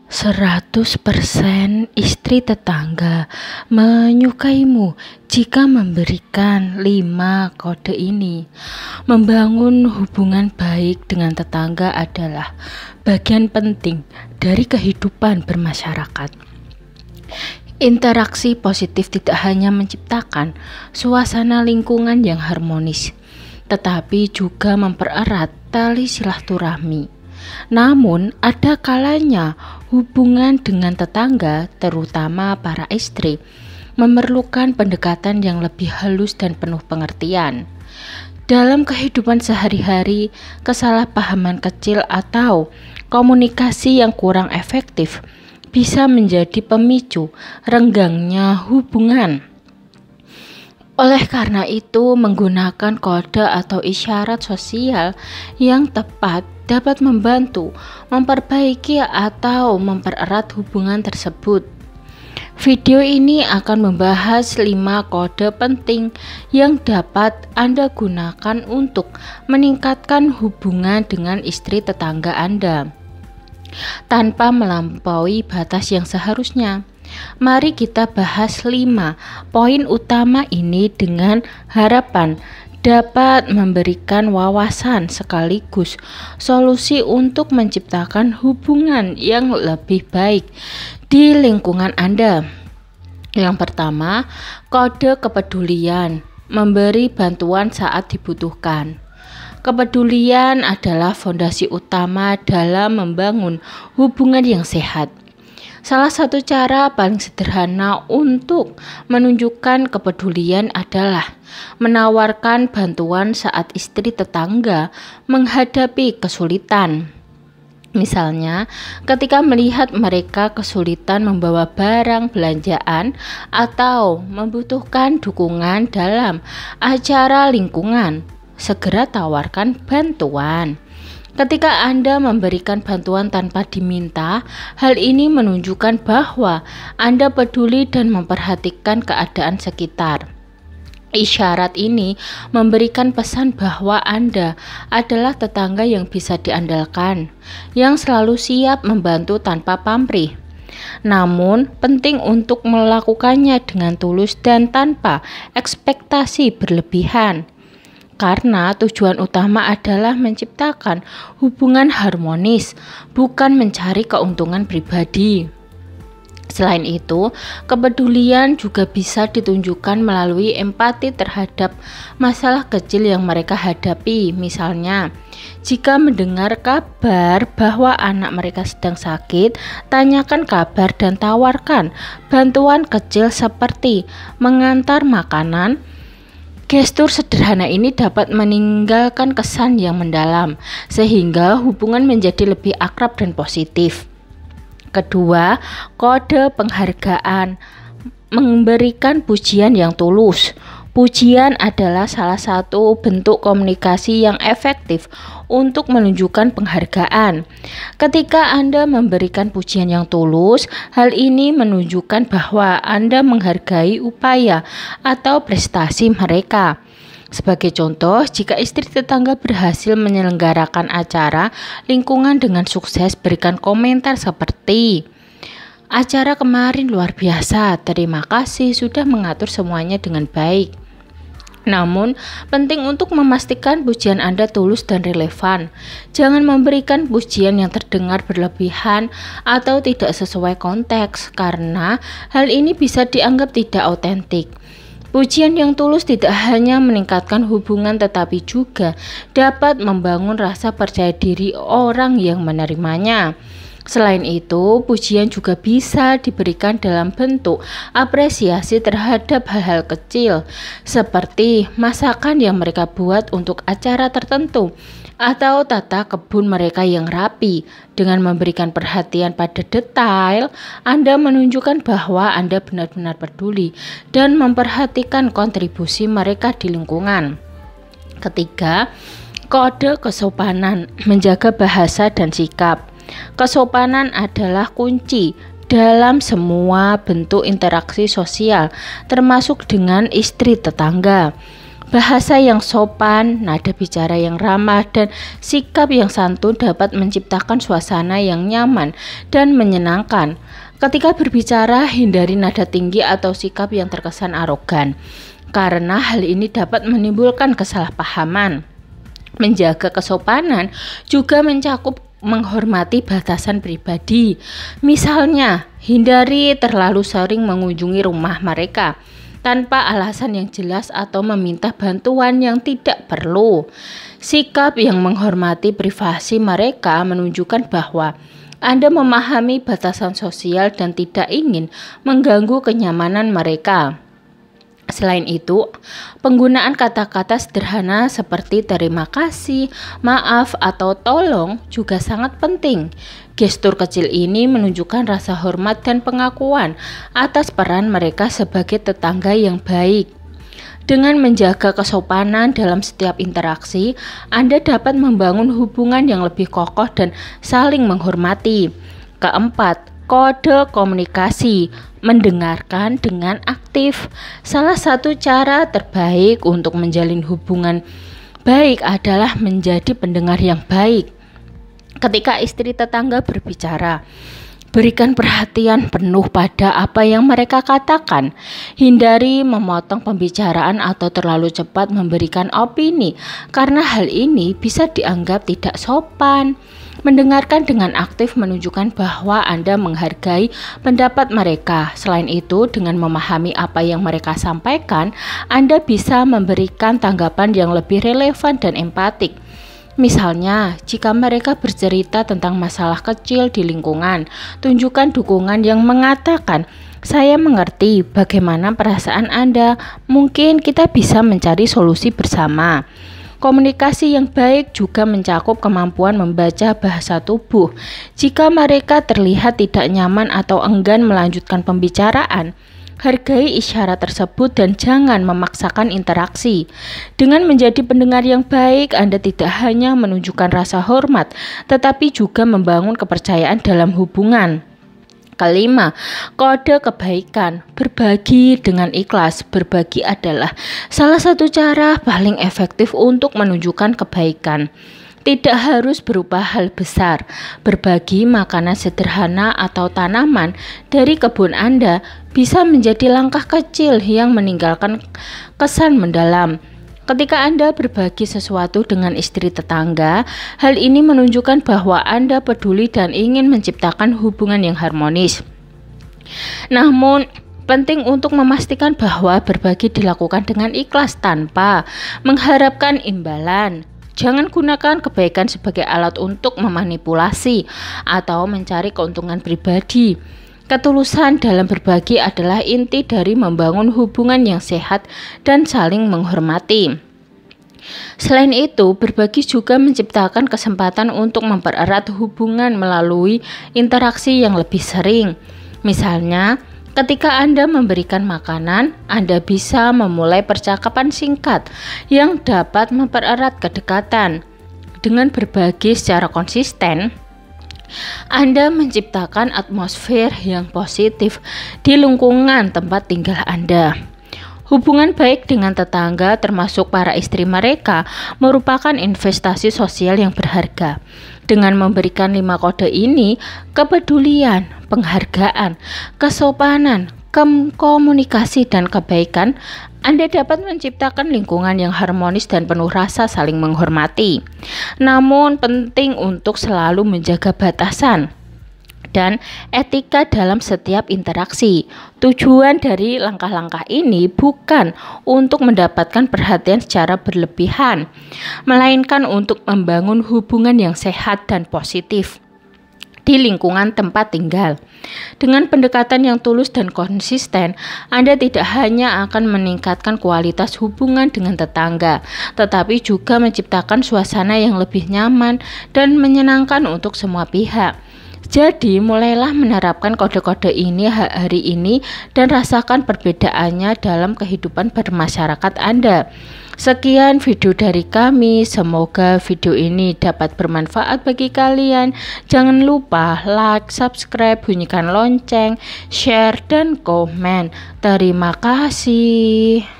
100% istri tetangga menyukaimu jika memberikan 5 kode ini. Membangun hubungan baik dengan tetangga adalah bagian penting dari kehidupan bermasyarakat. Interaksi positif tidak hanya menciptakan suasana lingkungan yang harmonis, tetapi juga mempererat tali silaturahmi. Namun, ada kalanya hubungan dengan tetangga, terutama para istri, memerlukan pendekatan yang lebih halus dan penuh pengertian. Dalam kehidupan sehari-hari, kesalahpahaman kecil atau komunikasi yang kurang efektif bisa menjadi pemicu renggangnya hubungan. Oleh karena itu, menggunakan kode atau isyarat sosial yang tepat dapat membantu memperbaiki atau mempererat hubungan tersebut. Video ini akan membahas 5 kode penting yang dapat Anda gunakan untuk meningkatkan hubungan dengan istri tetangga Anda tanpa melampaui batas yang seharusnya. Mari kita bahas 5 poin utama ini dengan harapan dapat memberikan wawasan sekaligus solusi untuk menciptakan hubungan yang lebih baik di lingkungan Anda. Yang pertama, kode kepedulian, memberi bantuan saat dibutuhkan. Kepedulian adalah fondasi utama dalam membangun hubungan yang sehat. Salah satu cara paling sederhana untuk menunjukkan kepedulian adalah menawarkan bantuan saat istri tetangga menghadapi kesulitan. Misalnya, ketika melihat mereka kesulitan membawa barang belanjaan atau membutuhkan dukungan dalam acara lingkungan, segera tawarkan bantuan. Ketika Anda memberikan bantuan tanpa diminta, hal ini menunjukkan bahwa Anda peduli dan memperhatikan keadaan sekitar. Isyarat ini memberikan pesan bahwa Anda adalah tetangga yang bisa diandalkan, yang selalu siap membantu tanpa pamrih. Namun, penting untuk melakukannya dengan tulus dan tanpa ekspektasi berlebihan. Karena tujuan utama adalah menciptakan hubungan harmonis, bukan mencari keuntungan pribadi. Selain itu, kepedulian juga bisa ditunjukkan melalui empati terhadap masalah kecil yang mereka hadapi. Misalnya, jika mendengar kabar bahwa anak mereka sedang sakit, tanyakan kabar dan tawarkan bantuan kecil seperti mengantar makanan. Gestur sederhana ini dapat meninggalkan kesan yang mendalam, sehingga hubungan menjadi lebih akrab dan positif. Kedua, kode penghargaan, memberikan pujian yang tulus. Pujian adalah salah satu bentuk komunikasi yang efektif untuk menunjukkan penghargaan. Ketika Anda memberikan pujian yang tulus, hal ini menunjukkan bahwa Anda menghargai upaya atau prestasi mereka. Sebagai contoh, jika istri tetangga berhasil menyelenggarakan acara lingkungan dengan sukses, berikan komentar seperti, "Acara kemarin luar biasa, terima kasih sudah mengatur semuanya dengan baik." Namun, penting untuk memastikan pujian Anda tulus dan relevan. Jangan memberikan pujian yang terdengar berlebihan atau tidak sesuai konteks, karena hal ini bisa dianggap tidak otentik. Pujian yang tulus tidak hanya meningkatkan hubungan tetapi juga dapat membangun rasa percaya diri orang yang menerimanya. Selain itu, pujian juga bisa diberikan dalam bentuk apresiasi terhadap hal-hal kecil, seperti masakan yang mereka buat untuk acara tertentu, atau tata kebun mereka yang rapi. Dengan memberikan perhatian pada detail, Anda menunjukkan bahwa Anda benar-benar peduli dan memperhatikan kontribusi mereka di lingkungan. Ketiga, kode kesopanan, menjaga bahasa dan sikap. Kesopanan adalah kunci dalam semua bentuk interaksi sosial, termasuk dengan istri tetangga. Bahasa yang sopan, nada bicara yang ramah, dan sikap yang santun dapat menciptakan suasana yang nyaman dan menyenangkan. Ketika berbicara, hindari nada tinggi atau sikap yang terkesan arogan, karena hal ini dapat menimbulkan kesalahpahaman. Menjaga kesopanan juga mencakup menghormati batasan pribadi. Misalnya, hindari terlalu sering mengunjungi rumah mereka tanpa alasan yang jelas atau meminta bantuan yang tidak perlu. Sikap yang menghormati privasi mereka menunjukkan bahwa Anda memahami batasan sosial dan tidak ingin mengganggu kenyamanan mereka. Selain itu, penggunaan kata-kata sederhana seperti terima kasih, maaf, atau tolong juga sangat penting. Gestur kecil ini menunjukkan rasa hormat dan pengakuan atas peran mereka sebagai tetangga yang baik. Dengan menjaga kesopanan dalam setiap interaksi, Anda dapat membangun hubungan yang lebih kokoh dan saling menghormati. Keempat, kode komunikasi. Mendengarkan dengan aktif. Salah satu cara terbaik untuk menjalin hubungan baik adalah menjadi pendengar yang baik. Ketika istri tetangga berbicara, berikan perhatian penuh pada apa yang mereka katakan. Hindari memotong pembicaraan atau terlalu cepat memberikan opini, karena hal ini bisa dianggap tidak sopan. Mendengarkan dengan aktif menunjukkan bahwa Anda menghargai pendapat mereka. Selain itu, dengan memahami apa yang mereka sampaikan, Anda bisa memberikan tanggapan yang lebih relevan dan empatik. Misalnya, jika mereka bercerita tentang masalah kecil di lingkungan, tunjukkan dukungan yang mengatakan, "Saya mengerti bagaimana perasaan Anda. Mungkin kita bisa mencari solusi bersama." Komunikasi yang baik juga mencakup kemampuan membaca bahasa tubuh. Jika mereka terlihat tidak nyaman atau enggan melanjutkan pembicaraan, hargai isyarat tersebut dan jangan memaksakan interaksi. Dengan menjadi pendengar yang baik, Anda tidak hanya menunjukkan rasa hormat, tetapi juga membangun kepercayaan dalam hubungan. Kelima, kode kebaikan. Berbagi dengan ikhlas. Berbagi adalah salah satu cara paling efektif untuk menunjukkan kebaikan. Tidak harus berupa hal besar. Berbagi makanan sederhana atau tanaman dari kebun Anda bisa menjadi langkah kecil yang meninggalkan kesan mendalam. Ketika Anda berbagi sesuatu dengan istri tetangga, hal ini menunjukkan bahwa Anda peduli dan ingin menciptakan hubungan yang harmonis. Namun, penting untuk memastikan bahwa berbagi dilakukan dengan ikhlas tanpa mengharapkan imbalan. Jangan gunakan kebaikan sebagai alat untuk memanipulasi atau mencari keuntungan pribadi. Ketulusan dalam berbagi adalah inti dari membangun hubungan yang sehat dan saling menghormati. Selain itu, berbagi juga menciptakan kesempatan untuk mempererat hubungan melalui interaksi yang lebih sering. Misalnya, ketika Anda memberikan makanan, Anda bisa memulai percakapan singkat yang dapat mempererat kedekatan. Dengan berbagi secara konsisten, Anda menciptakan atmosfer yang positif di lingkungan tempat tinggal Anda. Hubungan baik dengan tetangga, termasuk para istri mereka, merupakan investasi sosial yang berharga. Dengan memberikan 5 kode ini, kepedulian, penghargaan, kesopanan, komunikasi, dan kebaikan, Anda dapat menciptakan lingkungan yang harmonis dan penuh rasa saling menghormati. Namun, penting untuk selalu menjaga batasan dan etika dalam setiap interaksi. Tujuan dari langkah-langkah ini bukan untuk mendapatkan perhatian secara berlebihan, melainkan untuk membangun hubungan yang sehat dan positif di lingkungan tempat tinggal. Dengan pendekatan yang tulus dan konsisten, Anda tidak hanya akan meningkatkan kualitas hubungan dengan tetangga, tetapi juga menciptakan suasana yang lebih nyaman dan menyenangkan untuk semua pihak. Jadi, mulailah menerapkan kode-kode ini hari ini dan rasakan perbedaannya dalam kehidupan bermasyarakat Anda. Sekian video dari kami, semoga video ini dapat bermanfaat bagi kalian. Jangan lupa like, subscribe, bunyikan lonceng, share, dan komen. Terima kasih.